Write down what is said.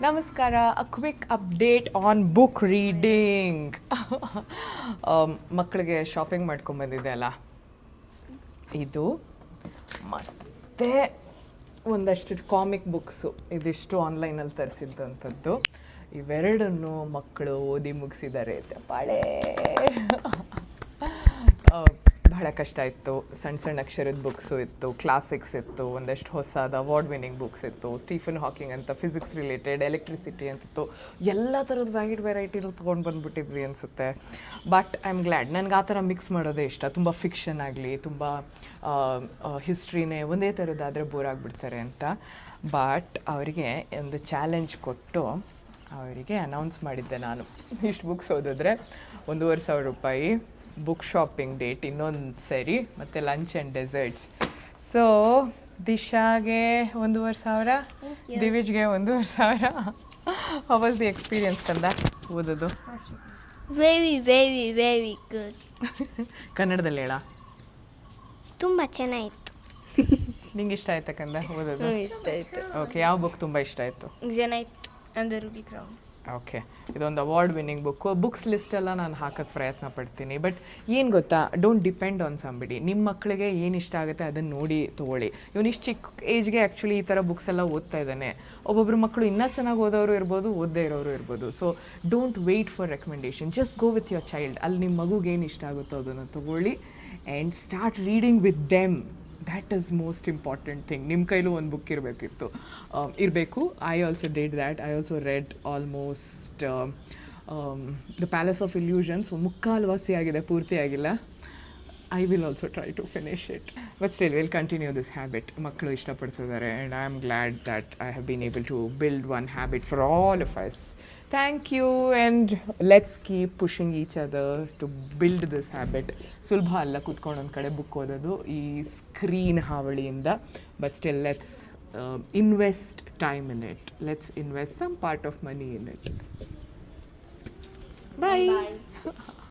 ನಮಸ್ಕಾರ. A quick update on book reading. ಮಕ್ಕಳಿಗೆ shopping ಮಾಡ್ಕೊಂಬಂದಿದೆ ಅಲ್ಲ ಇದು, ಮತ್ತು ಒಂದಷ್ಟು ಕಾಮಿಕ್ ಬುಕ್ಸು ಇದಿಷ್ಟು ಆನ್ಲೈನಲ್ಲಿ ತರಿಸಿದ್ದಂಥದ್ದು. ಇವೆರಡನ್ನು ಮಕ್ಕಳು ಓದಿ ಮುಗಿಸಿದ್ದಾರೆ. ಪಾಳೆ ಬಹಳ ಕಷ್ಟ ಇತ್ತು. ಸಣ್ಣ ಸಣ್ಣ ಅಕ್ಷರದ ಬುಕ್ಸು ಇತ್ತು, ಕ್ಲಾಸಿಕ್ಸ್ ಇತ್ತು, ಒಂದಷ್ಟು ಹೊಸದು ಅವಾರ್ಡ್ ವಿನ್ನಿಂಗ್ ಬುಕ್ಸ್ ಇತ್ತು, ಸ್ಟೀಫನ್ ಹಾಕಿಂಗ್ ಅಂತ ಫಿಸಿಕ್ಸ್ ರಿಲೇಟೆಡ್, ಎಲೆಕ್ಟ್ರಿಸಿಟಿ ಅಂತಿತ್ತು. ಎಲ್ಲ ಥರದ ವೆರೈಟಿನೂ ತೊಗೊಂಡು ಬಂದುಬಿಟ್ಟಿದ್ವಿ ಅನಿಸುತ್ತೆ. But I am glad. ನನಗೆ ಆ ಥರ ಮಿಕ್ಸ್ ಮಾಡೋದೇ ಇಷ್ಟ. ತುಂಬ ಫಿಕ್ಷನ್ ಆಗಲಿ, ತುಂಬ ಹಿಸ್ಟ್ರಿನೇ ಒಂದೇ ಥರದ್ದಾದರೆ ಬೋರ್ ಆಗಿಬಿಡ್ತಾರೆ ಅಂತ. ಬಟ್ ಅವರಿಗೆ ಒಂದು ಚಾಲೆಂಜ್ ಕೊಟ್ಟು ಅವರಿಗೆ ಅನೌನ್ಸ್ ಮಾಡಿದ್ದೆ ನಾನು, ಇಷ್ಟು ಬುಕ್ಸ್ ಓದಿದ್ರೆ $1,500 ಬುಕ್ ಶಾಪಿಂಗ್ ಡೇಟ್ ಇನ್ನೊಂದು ಸರಿ, ಮತ್ತು ಲಂಚ್ ಆ್ಯಂಡ್ ಡೆಸರ್ಟ್ಸ್. ಸೊ ದಿಶಾಗೆ $1,500, ದಿವಿಜ್ಗೆ $1,500. ಹೌ ವಾಸ್ ದಿ ಎಕ್ಸ್ಪೀರಿಯನ್ಸ್ ಕಂದ ಓದೋದು? Very very very good. ಕನ್ನಡದಲ್ಲಿ ಹೇಳ. ತುಂಬ ಚೆನ್ನಾಗಿತ್ತು. ನಿಂಗೆ ಇಷ್ಟ ಆಯ್ತಾ ಕಂದ ಓದೋದು? ಇಷ್ಟ ಆಯಿತು. ಓಕೆ, ಯಾವ ಬುಕ್ ತುಂಬ ಇಷ್ಟ ಆಯಿತು? ಜನ ಇತ್ತು ಅಂದರೆ ರೂಬಿ ಕ್ರೌನ್. ಓಕೆ, ಇದೊಂದು ಅವಾರ್ಡ್ ವಿನ್ನಿಂಗ್ ಬುಕ್ಸ್ ಲಿಸ್ಟೆಲ್ಲ ನಾನು ಹಾಕೋಕ್ಕೆ ಪ್ರಯತ್ನ ಪಡ್ತೀನಿ. ಬಟ್ ಏನು ಗೊತ್ತಾ, ಡೋಂಟ್ ಡಿಪೆಂಡ್ ಆನ್ ಸಂಬಡಿ. ನಿಮ್ಮ ಮಕ್ಕಳಿಗೆ ಏನು ಇಷ್ಟ ಆಗುತ್ತೆ ಅದನ್ನು ನೋಡಿ ತೊಗೊಳ್ಳಿ. ಇವನಿಷ್ಟು ಚಿಕ್ಕ ಏಜ್ಗೆ ಆ್ಯಕ್ಚುಲಿ ಈ ಥರ ಬುಕ್ಸ್ ಎಲ್ಲ ಓದ್ತಾ ಇದ್ದಾನೆ. ಒಬ್ಬೊಬ್ಬರು ಮಕ್ಕಳು ಇನ್ನೂ ಚೆನ್ನಾಗಿ ಓದೋರು ಇರ್ಬೋದು, ಓದದೇ ಇರೋರು ಇರ್ಬೋದು. So don't wait for recommendation, just go with your child. ಅಲ್ಲಿ ನಿಮ್ಮ ಮಗುಗೆ ಏನು ಇಷ್ಟ ಆಗುತ್ತೋ ಅದನ್ನು ತೊಗೊಳ್ಳಿ and start reading with them. That is most important thing. ನಿಮ್ಮ ಕೈಲೂ ಒಂದು ಬುಕ್ ಇರಬೇಕು. I also did that. I also read almost the palace of illusions. ಮುಕ್ಕಾಲು ವಾಸಿ ಆಗಿದೆ, ಪೂರ್ತಿ ಆಗಿಲ್ಲ. I will also try to finish it. But still will continue this habit. ಮಕ್ಕಳು ಇಷ್ಟಪಡ್ತಿದ್ದಾರೆ and I am glad that I have been able to build one habit for all of us. Thank you, and let's keep pushing each other to build this habit. ಸುಲಭ ಅಲ್ಲ ಕೂತ್ಕೊಂಡು ಒಂದು ಕಡೆ book ಓದೋದು ಈ screen ಹಾವಳಿಯಿಂದ. But still let's invest time in it. Let's invest some part of money in it. Bye.